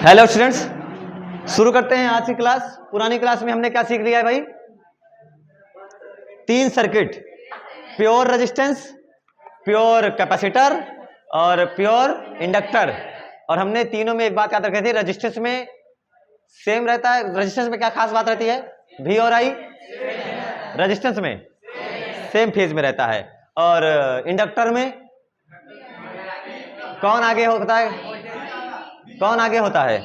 Hello students, शुरू करते हैं आज की क्लास। पुरानी क्लास में हमने क्या सीख लिया है भाई? 3 circuit, pure resistance, pure capacitor और प्योर इंडक्टर। और हमने तीनों में एक बात याद रखी थी, रेजिस्टेंस में सेम रहता है। रेजिस्टेंस में क्या खास बात रहती है? V और I रेजिस्टेंस में सेम फेज में रहता है। और इंडक्टर में कौन आगे होता है? कौन आगे होता है?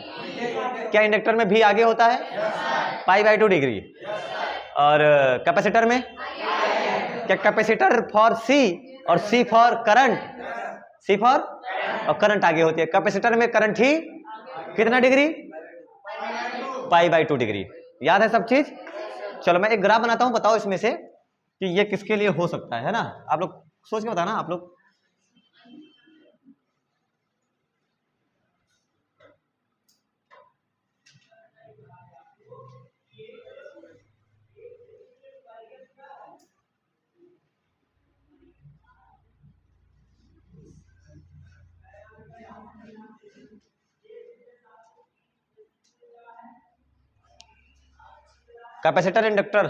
क्या इंडक्टर में भी आगे होता है? π/2 डिग्री। और कैपेसिटर में क्या? कैपेसिटर फॉर C और C for current, C for और करंट आगे होती है। कैपेसिटर में करंट ही कितना डिग्री? π/2 डिग्री। याद है सब चीज? चलो मैं एक ग्राफ बनाता हूं, बताओ इसमें से कि ये किसके लिए हो सकता है ना? आप लोग सोच के बताना। आप लोग कैपेसिटर इंडक्टर,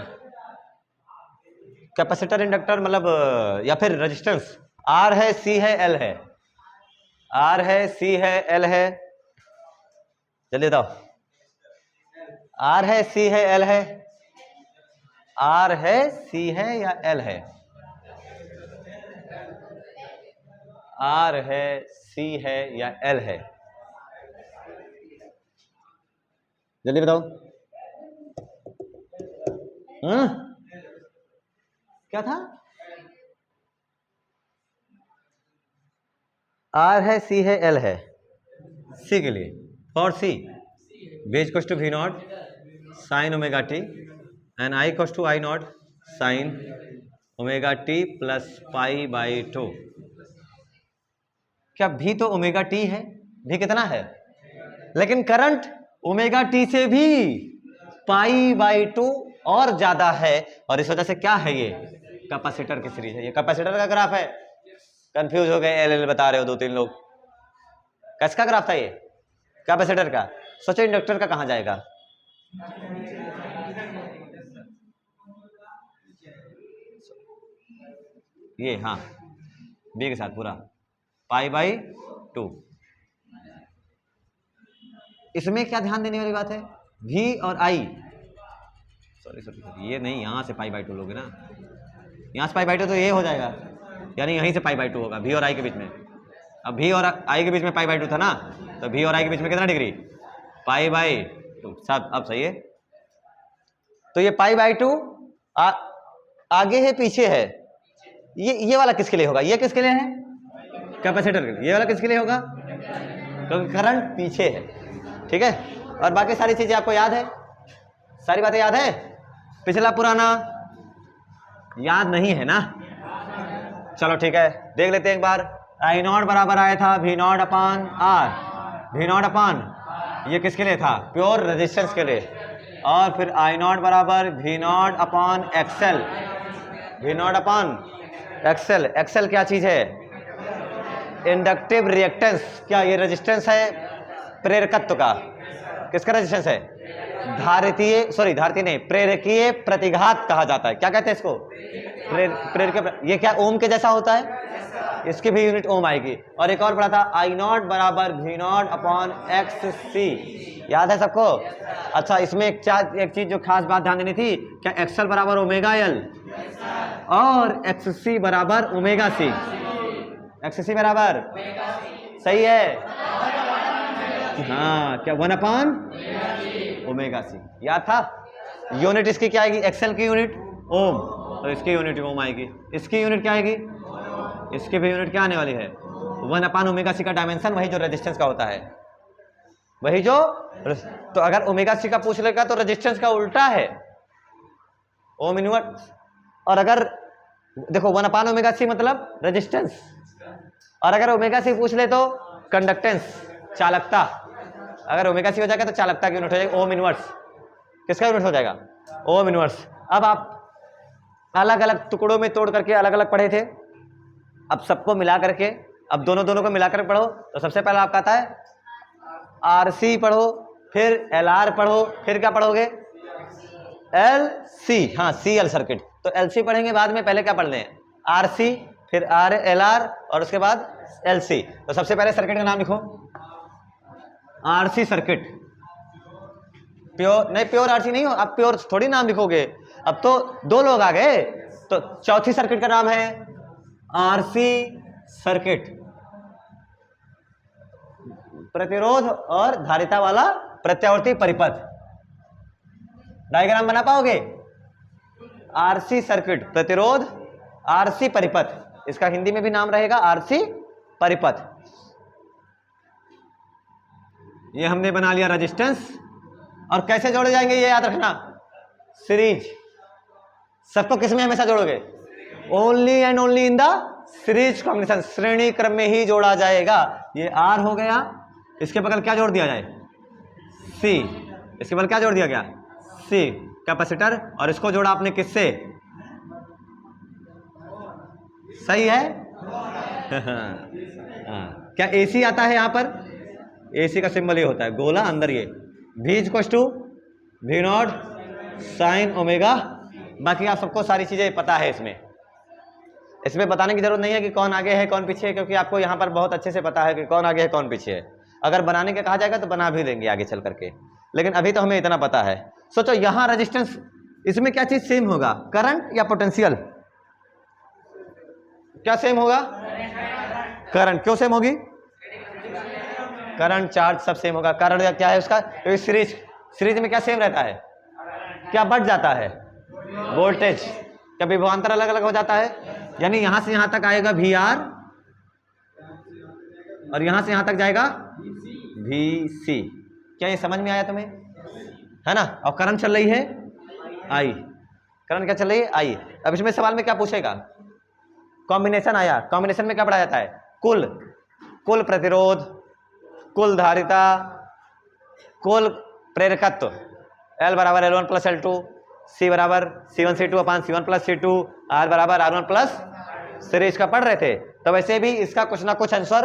कैपेसिटर इंडक्टर मतलब या फिर रेजिस्टेंस R है, C है, L है। R है, C है, L है। जल्दी बताओ। R है, C है, L है। R है, C है या L है? R है, C है या L है? जल्दी बताओ। क्या था? R है, C है, L है। C के लिए for C B equals to V naught sine omega t and I equals to I naught sine omega t plus π/2। क्या V तो ओमेगा टी है? V कितना है? लेकिन करंट ओमेगा टी से भी π/2 और ज्यादा है। और इस वजह से क्या है? ये कैपेसिटर की सीरीज है। ये कैपेसिटर का ग्राफ है। कंफ्यूज हो गए, एल बता रहे हो 2-3 लोग। किसका ग्राफ था ये? कैपेसिटर का। सोचो इंडक्टर का कहां जाएगा? ये हाँ, बी के साथ पूरा π/2। इसमें क्या ध्यान देने वाली बात है? V और I, सॉरी ये नहीं, यहां से π/2 लोगे ना। यहां से π/2 तो ये हो जाएगा, यानी यहीं से π/2 होगा V और I के बीच में। अब V और I के बीच में π/2 था ना, तो V और I के बीच में कितना डिग्री? π/2। सब अब सही है। तो ये π/2 आगे है पीछे है। ये वाला किसके लिए होगा? ये किसके लिए है? कैपेसिटर के लिए। ये वाला किसके लिए होगा? क्योंकि करंट पीछे है। ठीक है। और बाकी सारी चीजें आपको याद है? सारी बातें याद है? पिछला पुराना याद नहीं है ना? चलो ठीक है, देख लेते हैं एक बार। I नॉट बराबर आया था V naught upon R। V naught upon ये किसके लिए था? प्योर रेजिस्टेंस के लिए। और फिर I नॉट बराबर V नॉट अपान XL। V नॉट अपान XL। XL क्या चीज है? Inductive reactance. क्या ये रेजिस्टेंस है प्रेरकत्व का? किसका रेजिस्टेंस है? धारितीय नहीं, प्रेरकीय प्रतिघात कहा जाता है। क्या कहते हैं इसको? प्रेरकीय। ये क्या ओम के जैसा होता है? इसकी भी यूनिट ओम आएगी। और एक और पढ़ा था, I नॉट बराबर V नॉट अपॉन XC। याद है सबको? अच्छा, इसमें एक चीज जो खास बात ध्यान देनी थी, क्या XL बराबर ओमेगा L और XC बराबर ओमेगा C। XC बराबर सही है हाँ, क्या 1/ओमेगा C। याद था? यूनिट इसकी क्या आएगी? XL की यूनिट ओम, तो इसकी यूनिट ओम आएगी। इसकी यूनिट क्या आएगी? इसकी भी यूनिट क्या आने वाली है? 1/ओमेगा C का डायमेंशन वही जो रेजिस्टेंस का होता है, वही जो। तो अगर ओमेगा C का पूछ लेगा तो रेजिस्टेंस का उल्टा है, ओम इनवर्स। और अगर देखो 1/ओमेगा C मतलब रेजिस्टेंस, और अगर ओमेगा C पूछ ले तो कंडक्टेंस, चालकता। अगर ओमेगा C हो जाएगा तो चालकता की यूनिट हो जाएगी ओम इनवर्स। किसका यूनिट हो जाएगा? Ohm inverse. अब आप अलग अलग टुकड़ों में तोड़ करके अलग अलग पढ़े थे, अब सबको मिला करके, अब दोनों को मिलाकर पढ़ो। तो सबसे पहला आपका आता है RC पढ़ो, फिर LR पढ़ो, फिर क्या पढ़ोगे LC, हाँ CL सर्किट। तो LC पढ़ेंगे बाद में, पहले क्या पढ़ लें RC, फिर LR और उसके बाद LC। तो सबसे पहले सर्किट का नाम लिखो RC सर्किट। प्योर नहीं, प्योर RC नहीं हो, अब प्योर थोड़ी नाम लिखोगे, अब तो दो लोग आ गए। तो चौथी सर्किट का नाम है RC सर्किट, प्रतिरोध और धारिता वाला प्रत्यावर्ती परिपथ। डायग्राम बना पाओगे? RC सर्किट, प्रतिरोध, RC परिपथ, इसका हिंदी में भी नाम रहेगा RC परिपथ। ये हमने बना लिया रेजिस्टेंस। और कैसे जोड़े जाएंगे ये याद रखना, सीरीज। सबको किस में हमेशा जोड़ोगे? Only and only in the series combination, श्रेणी क्रम में ही जोड़ा जाएगा। ये R हो गया, इसके बगल क्या जोड़ दिया जाए C, इसके बगल क्या जोड़ दिया गया C कैपेसिटर, और इसको जोड़ा आपने किससे? सही है। क्या AC आता है यहाँ पर? AC का सिंबल ये होता है गोला, अंदर ये V = V0 sin ओमेगा। बाकी आप सबको सारी चीजें पता है, इसमें बताने की जरूरत नहीं है कि कौन आगे है कौन पीछे है, क्योंकि आपको यहाँ पर बहुत अच्छे से पता है कि कौन आगे है कौन पीछे है। अगर बनाने का कहा जाएगा तो बना भी देंगे आगे चल करके, लेकिन अभी तो हमें इतना पता है। सोचो यहाँ रेजिस्टेंस, इसमें क्या चीज सेम होगा, करंट या पोटेंशियल? क्या सेम होगा? करंट। क्यों सेम होगी? करंट, चार्ज सब सेम होगा। कारण क्या है उसका? क्योंकि सीरीज में क्या सेम रहता है, क्या बढ़ जाता है वोल्टेज, क्या विभवांतर अलग अलग हो जाता है। यानी यहां से यहां तक आएगा VR और यहां से यहां तक जाएगा VC। क्या ये समझ में आया तुम्हें? है ना। और करंट चल रही है I, करंट क्या चल रही है I। अब इसमें सवाल में क्या पूछेगा? कॉम्बिनेशन आया, कॉम्बिनेशन में क्या पढ़ा जाता है? कुल प्रतिरोध, कुल धारिता, कुल प्रेरकत्व, L = L1 + L2, C = C1C2/C1 + C2, R = R1 + series का पढ़ रहे थे। तो वैसे भी इसका कुछ ना कुछ आंसर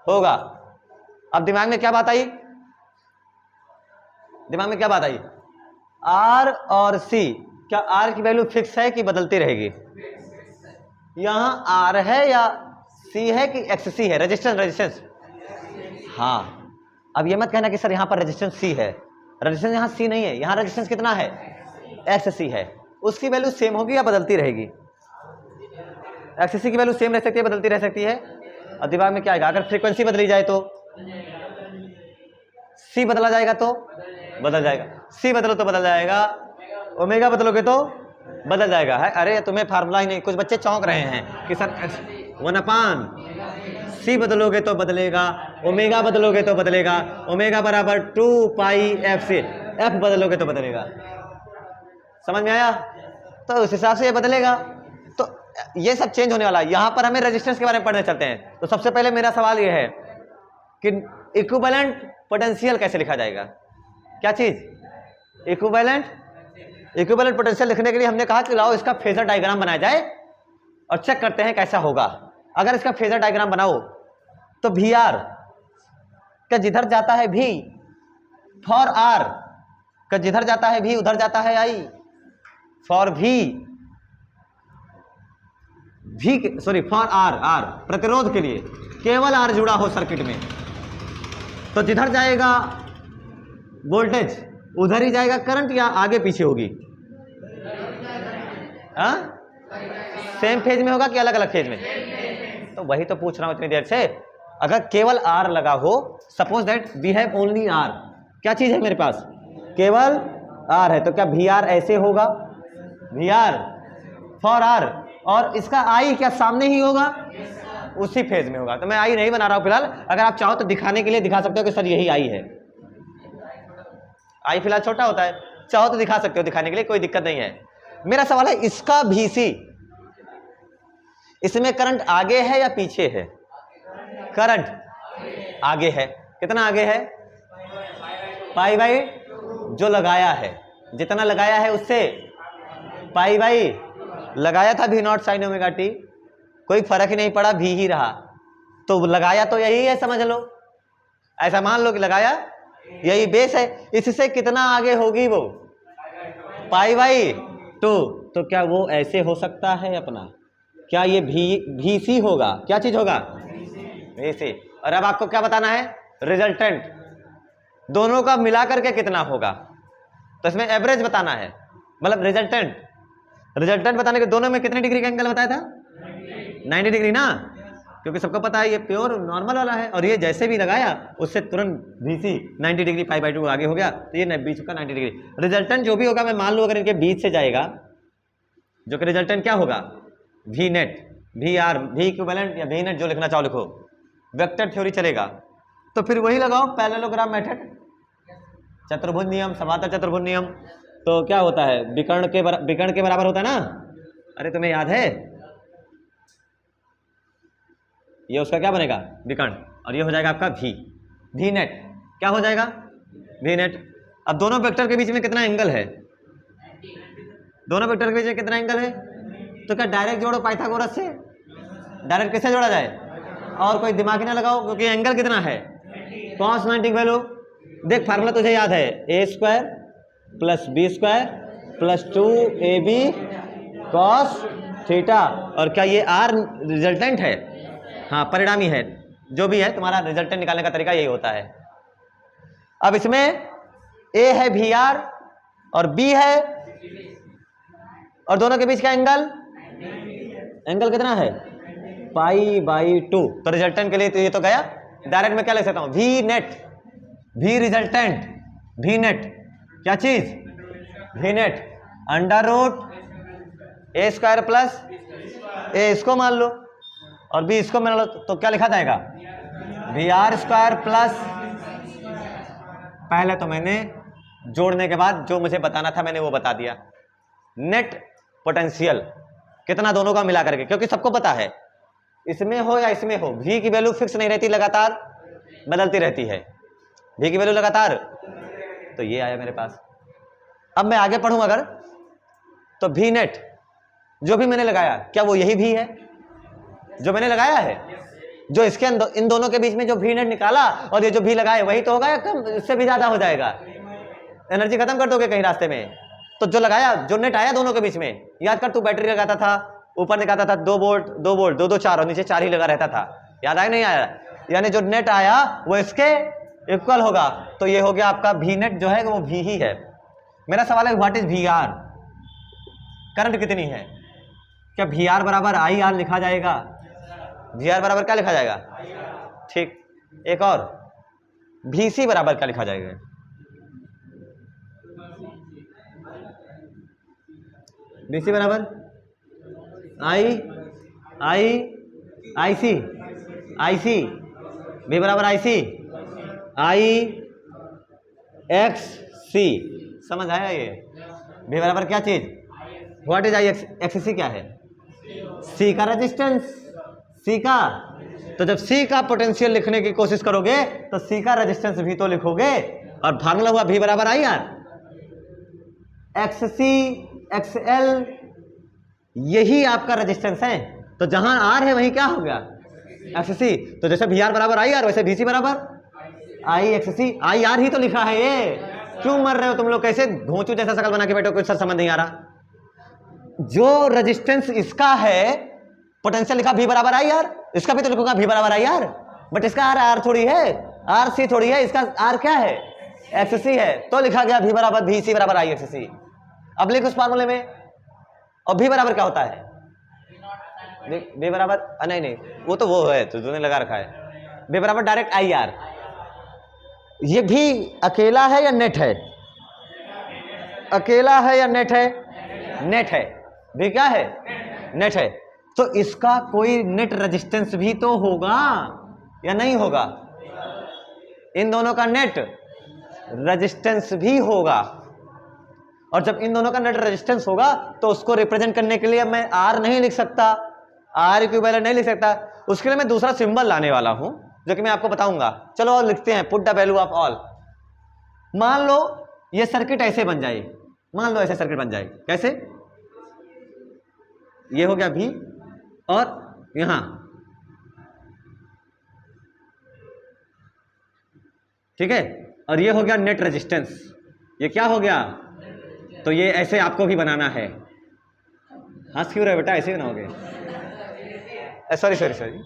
होगा। अब दिमाग में क्या बात आई? दिमाग में क्या बात आई? R और C, क्या R की वैल्यू फिक्स है कि बदलती रहेगी? यहां R है या C है कि XC है? रेजिस्टेंस। हाँ, अब ये मत कहना कि सर यहाँ पर रेजिस्टेंस C है, रेजिस्टेंस यहाँ C नहीं है, यहाँ रेजिस्टेंस कितना है? XC है। उसकी वैल्यू सेम होगी या बदलती रहेगी? XC की वैल्यू सेम रह सकती है, बदलती रह सकती है। और दिमाग में क्या आएगा? अगर फ्रीक्वेंसी बदली जाए तो C बदला जाएगा तो बदल जाएगा, C बदलो तो बदल जाएगा, ओमेगा बदलोगे तो बदल जाएगा। है अरे तुम्हें फार्मूला ही नहीं, कुछ बच्चे चौंक रहे हैं कि सर 1/C बदलोगे तो बदलेगा, ओमेगा बदलोगे तो बदलेगा, ओमेगा = 2πfc, F बदलोगे तो बदलेगा। समझ में आया? तो उस हिसाब से ये बदलेगा। तो ये सब चेंज होने वाला है। यहां पर हमें रेजिस्टेंस के बारे में पढ़ने चलते हैं। तो सबसे पहले मेरा सवाल ये है कि इक्विवेलेंट पोटेंशियल कैसे लिखा जाएगा? क्या चीज? इक्विवेलेंट पोटेंशियल लिखने के लिए हमने कहा कि लाओ इसका फेजर डायग्राम बनाया जाए और चेक करते हैं कैसा होगा। अगर इसका फेजर डायग्राम बनाओ तो VR का जिधर जाता है V, फॉर R का जिधर जाता है V उधर जाता है I, फॉर फॉर R प्रतिरोध के लिए केवल R जुड़ा हो सर्किट में, तो जिधर जाएगा वोल्टेज उधर ही जाएगा करंट, या आगे पीछे होगी? सेम फेज में होगा कि अलग अलग फेज में? तो वही तो पूछ रहा हूं इतनी देर से। अगर केवल R लगा हो, suppose that we have only R, क्या चीज है मेरे पास? केवल R है, तो क्या VR ऐसे होगा? VR फॉर R, और इसका I क्या सामने ही होगा? उसी फेज में होगा। तो मैं I नहीं बना रहा हूं फिलहाल, अगर आप चाहो तो दिखाने के लिए दिखा सकते हो कि सर यही I है। I फिलहाल छोटा होता है, चाहो तो दिखा सकते हो, दिखाने के लिए कोई दिक्कत नहीं है। मेरा सवाल है इसका VC, इसमें करंट आगे है या पीछे है? करंट आगे है। कितना आगे है? π/2 जो लगाया है, जितना लगाया है उससे π/, लगाया था V0 sin ωt, कोई फर्क ही नहीं पड़ा, V ही रहा। तो लगाया तो यही है, समझ लो, ऐसा मान लो कि लगाया यही बेस है, इससे कितना आगे होगी वो, पाई बाई 2। तो क्या वो ऐसे हो सकता है अपना, क्या ये भी सी होगा, क्या चीज होगा, भी सी। और अब आपको क्या बताना है, रिजल्टेंट, दोनों का मिला करके कितना होगा, तो इसमें एवरेज बताना है, मतलब रिजल्टेंट बताने के दोनों में कितने डिग्री का एंगल बताया था, 90 डिग्री ना, क्योंकि सबको पता है ये प्योर नॉर्मल वाला है, और ये जैसे भी लगाया उससे तुरंत VC 90 डिग्री π/2 आगे हो गया, तो ये बीच का 90 डिग्री। रिजल्टेंट जो भी होगा, मैं मान लूँ अगर इनके बीच से जाएगा, जो कि रिजल्टेंट क्या होगा, V net, VR, V equivalent या V नेट, जो लिखना चाहो लिखो, वेक्टर थ्योरी चलेगा, तो फिर वही लगाओ पैरेललोग्राम मेथड, चतुर्भुज नियम, समांतर चतुर्भुज नियम। तो क्या होता है, विकर्ण के बराबर होता है ना, अरे तुम्हें याद है, ये उसका क्या बनेगा, विकर्ण, और ये हो जाएगा आपका V नेट, क्या हो जाएगा, V नेट। अब दोनों वेक्टर के बीच में कितना एंगल है, दोनों वेक्टर के बीच में कितना एंगल है, तो क्या डायरेक्ट जोड़ो पाइथागोरस से, डायरेक्ट कैसे जोड़ा जाए, और कोई दिमाग ही ना लगाओ, क्योंकि एंगल कितना है, cos 90 की वैल्यू देख, फार्मूला तुझे याद है, a² + b² + 2ab cos theta, और क्या ये r रिजल्टेंट है, हाँ परिणामी है, जो भी है तुम्हारा रिजल्टेंट निकालने का तरीका यही होता है। अब इसमें a है VR और b है, और दोनों के बीच का एंगल कितना है, π/2, तो रिजल्टेंट के लिए तो ये तो गया, डायरेक्ट में क्या लिख सकता हूं, V net, V resultant, V net क्या चीज, V नेट √a² + a इसको मान लो और b इसको मान लो, तो क्या लिखा जाएगा, VR² प्लस, पहले तो मैंने जोड़ने के बाद जो मुझे बताना था मैंने वो बता दिया, नेट पोटेंशियल कितना दोनों का मिला करके, क्योंकि सबको पता है इसमें हो या इसमें हो, V की वैल्यू फिक्स नहीं रहती, लगातार बदलती रहती है, V की वैल्यू लगातार, तो ये आया मेरे पास। अब मैं आगे पढ़ूं अगर, तो V नेट जो भी मैंने लगाया, क्या वो यही V है जो मैंने लगाया है, जो इसके इन दोनों के बीच में जो V नेट निकाला और ये जो V लगाए वही तो होगा, या कम इससे भी ज्यादा हो जाएगा, एनर्जी खत्म कर दोगे कहीं रास्ते में। तो जो लगाया, जो नेट आया दोनों के बीच में, याद कर तू बैटरी लगाता था, ऊपर निकालता था 2 वोल्ट 2 वोल्ट 2 2 4 और नीचे 4 ही लगा रहता था, याद आया नहीं आया, यानी जो नेट आया वो इसके इक्वल होगा, तो ये हो गया आपका V नेट जो है वो V ही है। मेरा सवाल है व्हाट इज VR, करंट कितनी है, क्या VR बराबर IR लिखा जाएगा, VR बराबर क्या लिखा जाएगा, ठीक, एक और VC बराबर क्या लिखा जाएगा, VC बराबर IC, V बराबर IXC, समझ आया ये, V बराबर क्या चीज, व्हाट इज IXC क्या है, C का रेजिस्टेंस, C का, तो जब C का पोटेंशियल लिखने की कोशिश करोगे तो C का रेजिस्टेंस भी तो लिखोगे, और फार्मूला हुआ V बराबर IR, XC XL यही आपका रेजिस्टेंस है, तो जहां R है वहीं क्या हो गया, XC, तो जैसे VR बराबर IR वैसे VC बराबर IXC, IR ही तो लिखा है ये, क्यों मर रहे हो तुम लोग, कैसे घोंचू जैसा शकल बना के बैठो, कुछ सर समझ नहीं आ रहा, जो रेजिस्टेंस इसका है पोटेंशियल लिखा V बराबर IR, इसका भी तो लिखूंगा V बराबर IR, बट इसका R थोड़ी है, RC थोड़ी है, इसका R क्या है, XC है, तो लिखा गया V बराबर VC बराबर IXC। अब लिख उस फार्मूले में, और V बराबर क्या होता है, V बराबर नहीं वो तो वो है तो तूने लगा रखा है, V बराबर डायरेक्ट IR, ये भी अकेला है या नेट है, अकेला है या नेट है, नेट है, भी क्या है, नेट है, तो इसका कोई नेट रेजिस्टेंस भी तो होगा या नहीं होगा, इन दोनों का नेट रेजिस्टेंस भी होगा, और जब इन दोनों का नेट रेजिस्टेंस होगा तो उसको रिप्रेजेंट करने के लिए मैं R नहीं लिख सकता, R इक्विवेलेंट नहीं लिख सकता, उसके लिए मैं दूसरा सिंबल लाने वाला हूं जो कि मैं आपको बताऊंगा। चलो और लिखते हैं, put the value of all. मान लो ये सर्किट ऐसे बन जाए, मान लो ऐसे सर्किट बन जाए, कैसे, ये हो गया V और यहां, ठीक है, और ये हो गया नेट रेजिस्टेंस। ये क्या हो गया? तो ये ऐसे आपको भी बनाना है। हंस क्यों रहे बेटा? ऐसे ही बनाओगे? सॉरी सॉरी सॉरी,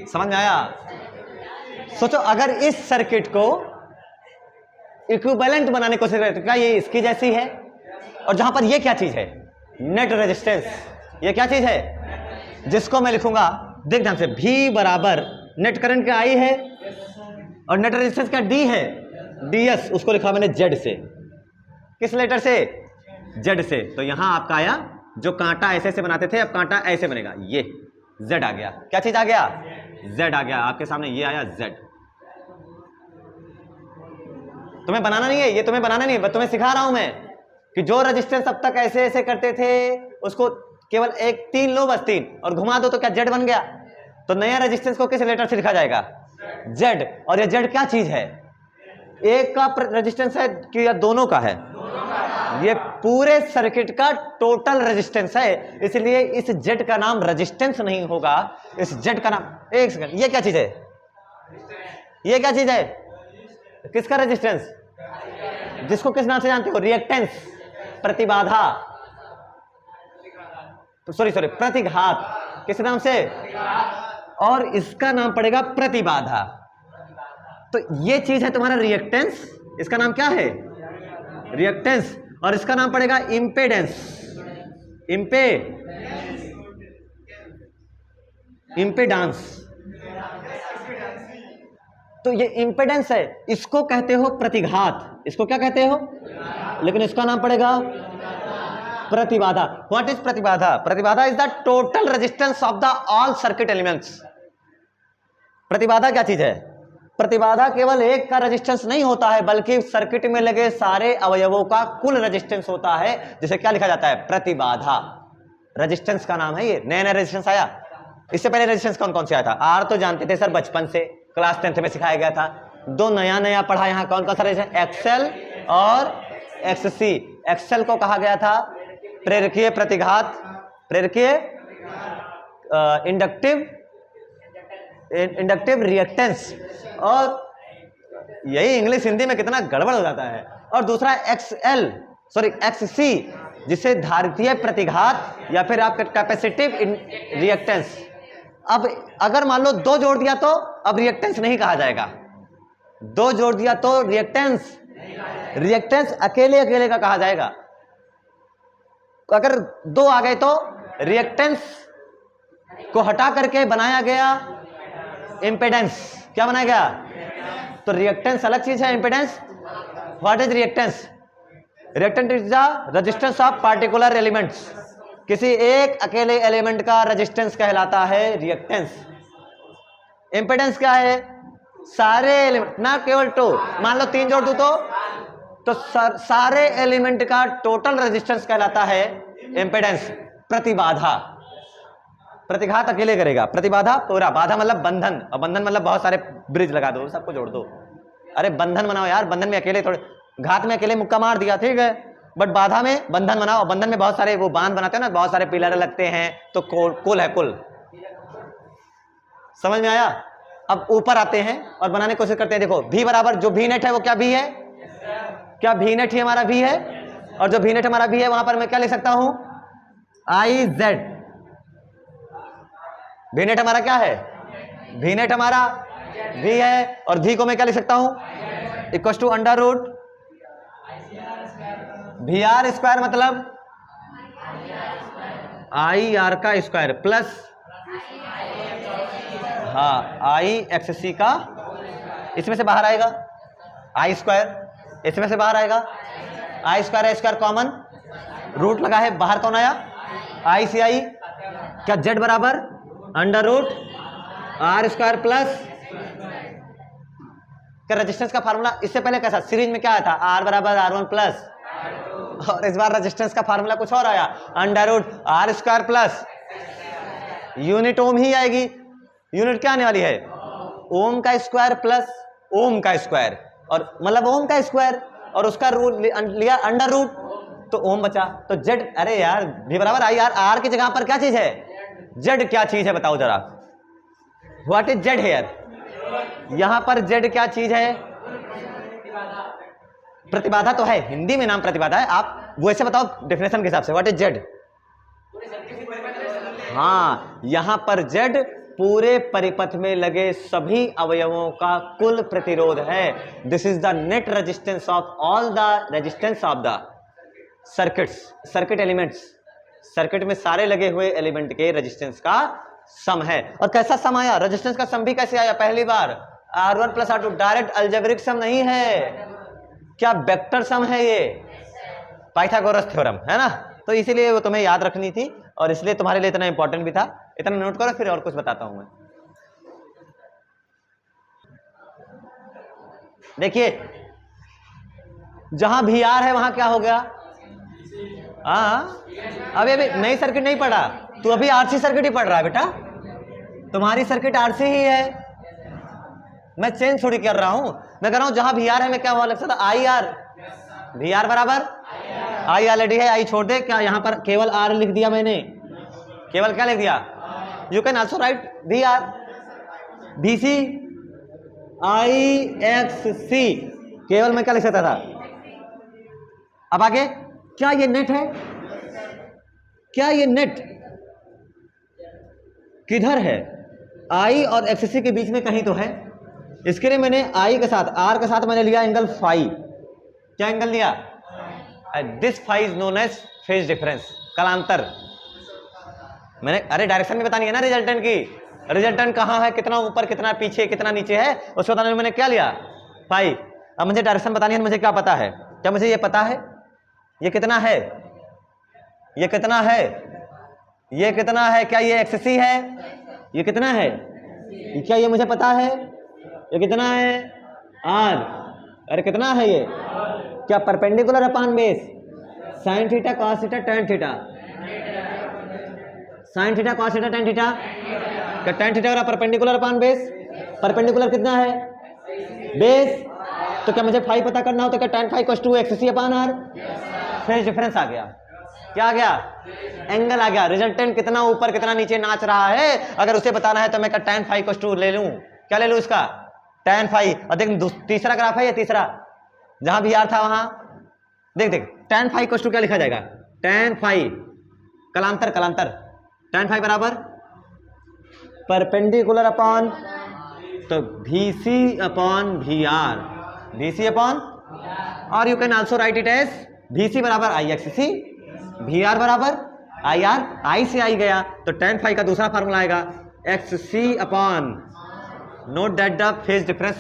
समझ में आया? सोचो अगर इस सर्किट को इक्विवेलेंट बनाने की कोशिश करें तो क्या ये इसकी जैसी है? और जहां पर ये क्या चीज है? Net resistance. ये क्या चीज है? जिसको मैं लिखूंगा, देख ध्यान से, V बराबर नेट करंट का I है और नेट रेजिस्टेंस का D है, DS। उसको लिखा मैंने Z से। किस लेटर से? Z से। तो यहां आपका आया, जो कांटा ऐसे ऐसे बनाते थे, अब कांटा ऐसे बनेगा, ये Z आ गया। क्या चीज आ गया? Z आ गया। आपके सामने ये आया Z। तुम्हें बनाना नहीं है, ये तुम्हें बनाना नहीं है, बस तुम्हें सिखा रहा हूं मैं कि जो रेजिस्टेंस अब तक ऐसे ऐसे करते थे उसको केवल एक 3 लो, बस 3 और घुमा दो तो क्या Z बन गया? तो नया रेजिस्टेंस को किस लेटर से लिखा जाएगा? Z। और ये Z क्या चीज है? एक का रेजिस्टेंस है कि या दोनों का है? ये पूरे सर्किट का टोटल रेजिस्टेंस है, इसलिए इस Z का नाम रेजिस्टेंस नहीं होगा, इस Z का नाम, एक सेकंड, ये क्या चीज है? ये क्या चीज है? किसका रेजिस्टेंस? जिसको किस नाम से जानते हो? रिएक्टेंस, प्रतिबाधा, सॉरी सॉरी प्रतिघात। किस नाम से? और इसका नाम पड़ेगा प्रतिबाधा। तो ये चीज है तुम्हारा रिएक्टेंस, इसका नाम क्या है? रिएक्टेंस। और इसका नाम पड़ेगा इंपेडेंस। इंपेडेंस। तो ये इंपेडेंस है, इसको कहते हो प्रतिघात। इसको क्या कहते हो? लेकिन इसका नाम पड़ेगा प्रतिबाधा। व्हाट इज प्रतिबाधा? प्रतिबाधा is the total resistance of the all circuit elements. प्रतिबाधा क्या चीज है? प्रतिबाधा केवल एक का रेजिस्टेंस नहीं होता है, बल्कि सर्किट में लगे सारे अवयवों का कुल रेजिस्टेंस होता है, जिसे क्या लिखा जाता है? प्रतिबाधा। रेजिस्टेंस का नाम है ये। नया नया रेजिस्टेंस आया। इससे पहले रेजिस्टेंस कौन कौन से आया था? आर तो जानते थे सर, बचपन से क्लास 10th में सिखाया गया था। दो नया नया पढ़ा यहाँ, कौन कौन सा रेजिस्टेंस? एक्सएल और एक्ससी। एक्सएल को कहा गया था प्रेरकीय प्रतिघात, प्रेरकीय इंडक्टिव रिएक्टेंस। और यही इंग्लिश हिंदी में कितना गड़बड़ हो जाता है। और दूसरा एक्ससी, जिसे धारितीय प्रतिघात या फिर आपके कैपेसिटिव रिएक्टेंस। अब अगर मान लो 2 जोड़ दिया तो अब रिएक्टेंस नहीं कहा जाएगा। 2 जोड़ दिया तो रिएक्टेंस अकेले अकेले का कहा जाएगा। अगर 2 आ गए तो रिएक्टेंस को हटा करके बनाया गया इंपेडेंस। क्या बनाया गया? तो रिएक्टेंस अलग चीज है, impedance. What is reactance? Reactance is the resistance of particular elements. किसी एक अकेले एलिमेंट का रेजिस्टेंस कहलाता है रिएक्टेंस। इंपेडेंस क्या है? सारे एलिमेंट, ना केवल 2। मान लो 3 जोड़ दूं तो सारे एलिमेंट का टोटल रेजिस्टेंस कहलाता है इंपेडेंस। प्रतिबाधा, प्रतिघात अकेले करेगा, प्रतिबाधा पूरा। बाधा मतलब बंधन, और बंधन मतलब बहुत सारे ब्रिज लगा दो, सबको जोड़ दो। अरे बंधन बनाओ यार, बंधन में अकेले थोड़े, घात में अकेले मुक्का मार दिया, ठीक है, बट बाधा में बंधन बनाओ। बंधन में बहुत सारे वो बांध बनाते हैं ना, बहुत सारे पिलर लगते हैं, तो कुल है कुल। समझ में आया? अब ऊपर आते हैं और बनाने की कोशिश करते हैं। देखो V बराबर, जो V नेट है वो क्या V है? क्या V नेट ही हमारा V है? और जो V नेट हमारा V है वहां पर मैं क्या लिख सकता हूं? IZ। V नेट हमारा क्या है? V नेट हमारा V है, और V को मैं क्या लिख सकता हूं? Equal to under root VR square, मतलब IR का स्क्वायर प्लस IXC का, इसमें से बाहर आएगा I स्क्वायर, इसमें से बाहर आएगा I स्क्वायर कॉमन, रूट लगा है, बाहर कौन आया? ICI। क्या Z बराबर under root R square plus, क्या रेजिस्टेंस का फार्मूला इससे पहले कैसा? सीरीज में क्या आया था? R बराबर R1 प्लस, और इस बार रेजिस्टेंस का फार्मूला कुछ और आया, under root R square plus, unit ohm ही आएगी। यूनिट क्या आने वाली है? ओम का स्क्वायर प्लस ओम का स्क्वायर, और मतलब ओम का स्क्वायर, और उसका रूट लिया अंडर रूट, तो ओम बचा। तो Z, अरे यार V बराबर IR, R की जगह पर क्या चीज है? Z क्या चीज है बताओ जरा? What is Z here? यहां पर जेड क्या चीज है? प्रतिबाधा तो है, हिंदी में नाम प्रतिबाधा है, आप वो ऐसे बताओ डेफिनेशन के हिसाब से, व्हाट इज जेड? हाँ, यहां पर जेड पूरे परिपथ में लगे सभी अवयवों का कुल प्रतिरोध है। This is the net resistance of all the resistance of the circuits, circuit elements, circuit में सारे लगे हुए एलिमेंट के रेजिस्टेंस का सम है। और कैसा सम आया? रेजिस्टेंस का सम भी कैसे आया? पहली बार R1 plus R2, direct algebraic sum नहीं है, क्या वेक्टर सम है ये, पाइथागोरस थ्योरम है ना। तो इसीलिए वो तुम्हें याद रखनी थी और इसलिए तुम्हारे लिए इतना इंपॉर्टेंट भी था। इतना नोट करो, फिर और कुछ बताता हूं मैं। देखिए जहां भी आर है वहां क्या हो गया? अभी नई सर्किट नहीं पढ़ा तू, अभी आरसी सर्किट ही पढ़ रहा है बेटा, तुम्हारी सर्किट आरसी ही है, मैं चेंज थोड़ी कर रहा हूं। मैं कह रहा हूं जहां भी आर है मैं क्या हुआ लग सकता? आई आर, वी आर बराबर आई ऑलरेडी है, आई छोड़ दे, क्या यहां पर केवल आर लिख दिया मैंने? केवल क्या लिख दिया? You can also write V R, B C, I X C, केवल मैं क्या लिख सकता था? अब आगे क्या ये नेट है? क्या ये नेट किधर है? आई और एक्स सी के बीच में कहीं तो है। इसके लिए मैंने आई के साथ, आर के साथ मैंने लिया एंगल फाई। क्या एंगल लिया? This phi is known as phase difference, कलांतर। मैंने, अरे डायरेक्शन भी बतानी है ना रिजल्टेंट की, रिजल्टेंट कहाँ है, कितना ऊपर, कितना पीछे, कितना नीचे है, उसको बताने में मैंने क्या लिया? फाई। अब मुझे डायरेक्शन बतानी है, मुझे क्या पता है? क्या मुझे ये पता है ये कितना है, ये कितना है, ये कितना है? क्या ये एक्स सी है? ये कितना है? क्या ये मुझे पता है? ये कितना है? आर। अरे कितना है ये? क्या perpendicular upon base, sine theta cos theta tan theta, sine theta cos theta tan theta, क्या टेन थीटा और परपेंडिकुलर अपॉन बेस? परपेंडिकुलर कितना है? बेस। तो क्या मुझे फाई पता करना हो तो क्या tan phi equals to X C upon R? Phase difference आ गया। क्या आ गया? एंगल आ गया। रिजल्टेंट कितना ऊपर कितना नीचे नाच रहा है, अगर उसे बताना है तो मैं tan फाई इक्वल्स टू ले लूं, क्या ले लूं इसका? tan phi. और देख तीसरा ग्राफ है ये, तीसरा जहां भी आर था वहां देख देख, tan फाई इक्वल्स टू क्या लिखा जाएगा? tan फाई कलांतर, कलांतर, tan फाई बराबर परपेंडिकुलर अपॉन, तो VC upon VR, VC upon, और you can also write it as VC बराबर IXC, VR बराबर IR, I से I गया तो tan फाई का दूसरा फार्मूला आएगा XC upon, note that the phase difference,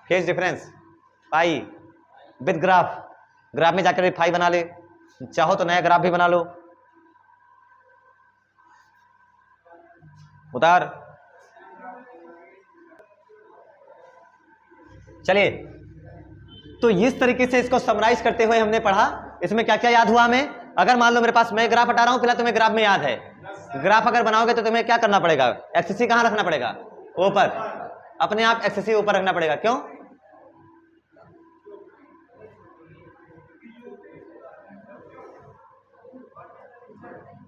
phase difference pi with graph, graph में जाकर फाई बना ले, चाहो तो नया ग्राफ भी बना लो। उतार, चलिए तो इस तरीके से इसको समराइज करते हुए हमने पढ़ा। इसमें क्या क्या याद हुआ हमें? अगर मान लो मेरे पास, मैं ग्राफ हटा रहा हूं, फिलहाल तुम्हें ग्राफ में याद है, ग्राफ अगर बनाओगे तो तुम्हें क्या करना पड़ेगा? एक्सिस कहां रखना पड़ेगा? ऊपर, अपने आप एक्सिस ऊपर रखना पड़ेगा। क्यों?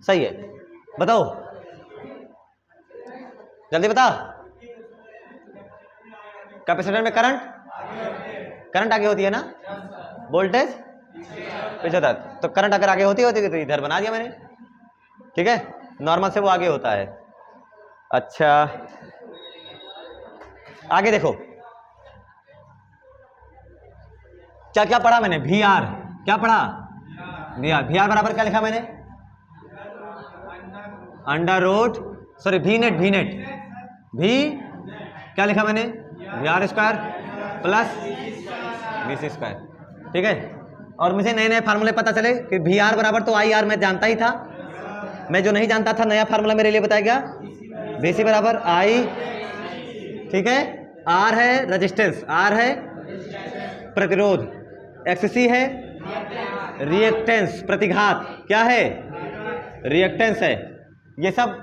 सही है, बताओ जल्दी बता। कैपेसिटर में करंट, करंट आगे होती है ना, वोल्टेज पीछे होता है, तो करंट अगर आगे होती तो इधर बना दिया मैंने, ठीक है, नॉर्मल से वो आगे होता है। अच्छा आगे देखो क्या क्या पढ़ा मैंने? VR, क्या पढ़ा? VR, VR बराबर क्या लिखा मैंने? Under root, sorry V net, V net, V क्या लिखा मैंने? VR square plus VC square, ठीक है। और मुझे नए नए फार्मूले पता चले कि VR बराबर तो IR मैं जानता ही था, मैं जो नहीं जानता था नया फार्मूला मेरे लिए बताया गया, VC बराबर I, ठीक है, R है रेजिस्टेंस, R है प्रतिरोध, XC है रिएक्टेंस, प्रतिघात, क्या है? रिएक्टेंस है। ये सब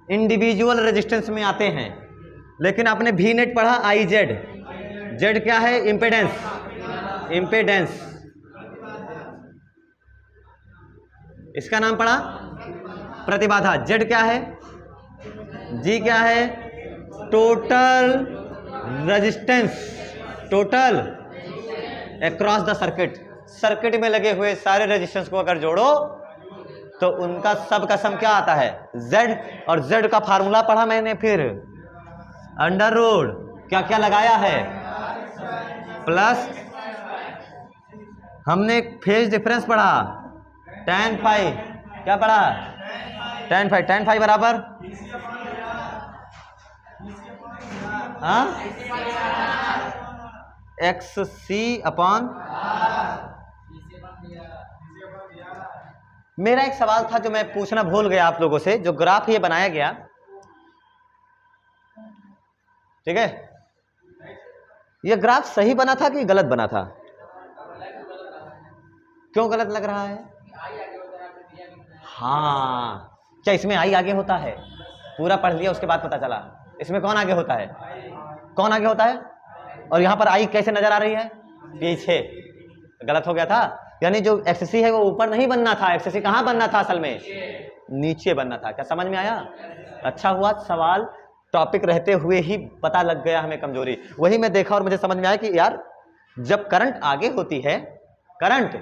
इंडिविजुअल रेजिस्टेंस में आते हैं, लेकिन आपने V नेट पढ़ा IZ, Z क्या है? इंपेडेंस, इंपेडेंस, इसका नाम पढ़ा प्रतिबाधा। Z क्या है? जी क्या है? Total resistance, total across the circuit. Circuit में लगे हुए सारे रेजिस्टेंस को अगर जोड़ो तो उनका सब का सम क्या आता है? Z। और Z का फार्मूला पढ़ा मैंने, फिर अंडर रूट क्या क्या लगाया है, प्लस हमने फेज डिफरेंस पढ़ा, tan फाई क्या पढ़ा? tan फाई बराबर XC अपॉन। मेरा एक सवाल था जो मैं पूछना भूल गया आप लोगों से, जो ग्राफ ये बनाया गया, ठीक है, ये ग्राफ सही बना था कि गलत बना था? क्यों गलत लग रहा है? हाँ, क्या इसमें आई आगे होता है? पूरा पढ़ लिया उसके बाद पता चला इसमें कौन आगे होता है, कौन आगे होता है? और यहां पर आई कैसे नजर आ रही है? पीछे। गलत हो गया था, यानी जो एक्सेसी है वो ऊपर नहीं बनना था, एक्सेसी कहां बनना था असल में? नीचे बनना था। क्या समझ में आया? अच्छा हुआ सवाल टॉपिक रहते हुए ही पता लग गया हमें कमजोरी। वही मैं देखा और मुझे समझ में आया कि यार जब करंट आगे होती है, करंट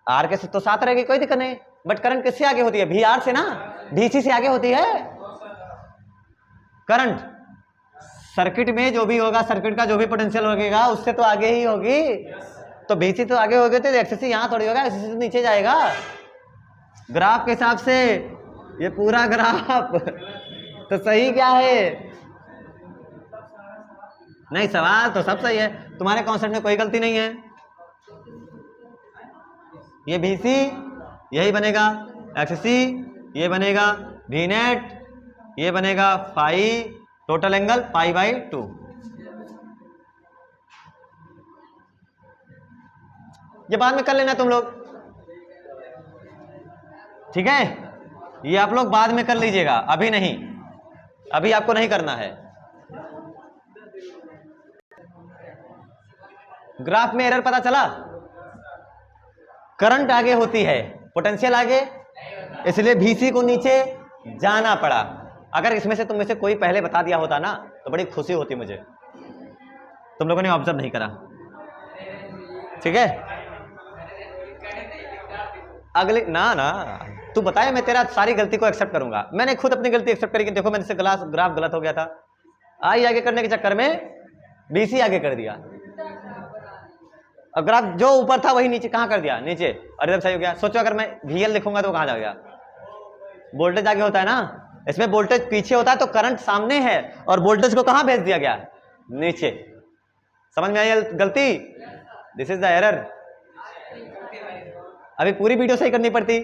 आर के तो साथ रहेगी, कोई दिक्कत नहीं, बट करंट किससे आगे होती है? वी आर से ना, डीसी से आगे होती है करंट। सर्किट में जो भी होगा, सर्किट का जो भी पोटेंशियल होगा उससे तो आगे ही होगी। तो बीसी तो आगे हो गए थे, एक्सेसी यहां थोड़ी होगा, एक्सेसी तो नीचे जाएगा। ग्राफ के हिसाब से ये पूरा ग्राफ तो सही क्या है? नहीं, सवाल तो सब सही है, तुम्हारे कॉन्सेप्ट में कोई गलती नहीं है। ये बीसी यही बनेगा, एक्सेसी ये बनेगा, वी नेट ये बनेगा फाई, टोटल एंगल π/2। ये बाद में कर लेना तुम लोग, ठीक है? ये आप लोग बाद में कर लीजिएगा, अभी नहीं, अभी आपको नहीं करना है। ग्राफ में एरर पता चला? करंट आगे होती है, पोटेंशियल आगे, इसलिए VC को नीचे जाना पड़ा। अगर इसमें से तुम में से कोई पहले बता दिया होता ना तो बड़ी खुशी होती मुझे, तुम लोगों ने ऑब्जर्व नहीं करा, ठीक है? अगले ना तू बताए, मैं तेरा सारी गलती को एक्सेप्ट करूंगा। मैंने खुद अपनी गलती एक्सेप्ट करी कि देखो मैंने से ग्राफ गलत हो गया था, आई आगे करने के चक्कर में BC आगे कर दिया, और ग्राफ जो ऊपर था वही नीचे कहां कर दिया? नीचे। और इधर सही हो गया। सोचो अगर मैं VL लिखूंगा तो कहां जाएगा? वोल्टेज आगे होता है ना, इसमें वोल्टेज पीछे होता है तो करंट सामने है, और वोल्टेज को कहां भेज दिया गया? नीचे। समझ में आई गलती? This is the error. अभी पूरी वीडियो सही करनी पड़ती,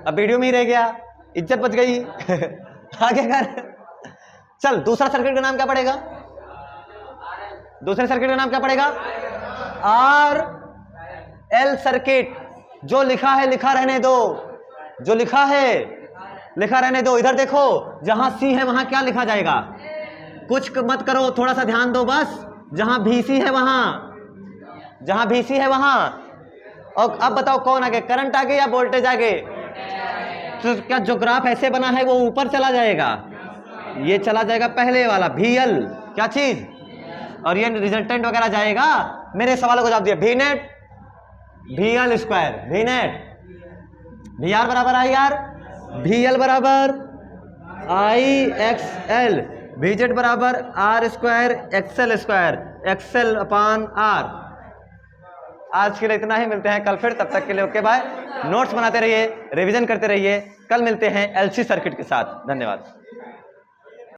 अब वीडियो में ही रह गया, इज्जत बच गई आगे कर। चल, दूसरा सर्किट का नाम क्या पड़ेगा? दूसरे सर्किट का नाम क्या पड़ेगा? RL circuit. जो लिखा है लिखा रहने दो, जो लिखा है लिखा रहने दो। इधर देखो, जहां C है वहां क्या लिखा जाएगा? कुछ मत करो, थोड़ा सा ध्यान दो बस। जहां VC है वहां, जहां VC है वहां। और अब बताओ कौन आगे, करंट आगे या वोल्टेज आगे? तो क्या जो ग्राफ ऐसे बना है वो ऊपर चला जाएगा? ये चला जाएगा पहले वाला VL, क्या चीज, और ये रिजल्टेंट वगैरह जाएगा। मेरे सवालों को जवाब दिया, V net VL square, V net VR बराबर IR, VL बराबर IXL, VZ बराबर R square XL square, XL upon R। आज के लिए इतना ही, मिलते हैं कल फिर, तब तक के लिए ओके बाय। नोट्स बनाते रहिए, रिवीजन करते रहिए, कल मिलते हैं LC सर्किट के साथ। धन्यवाद।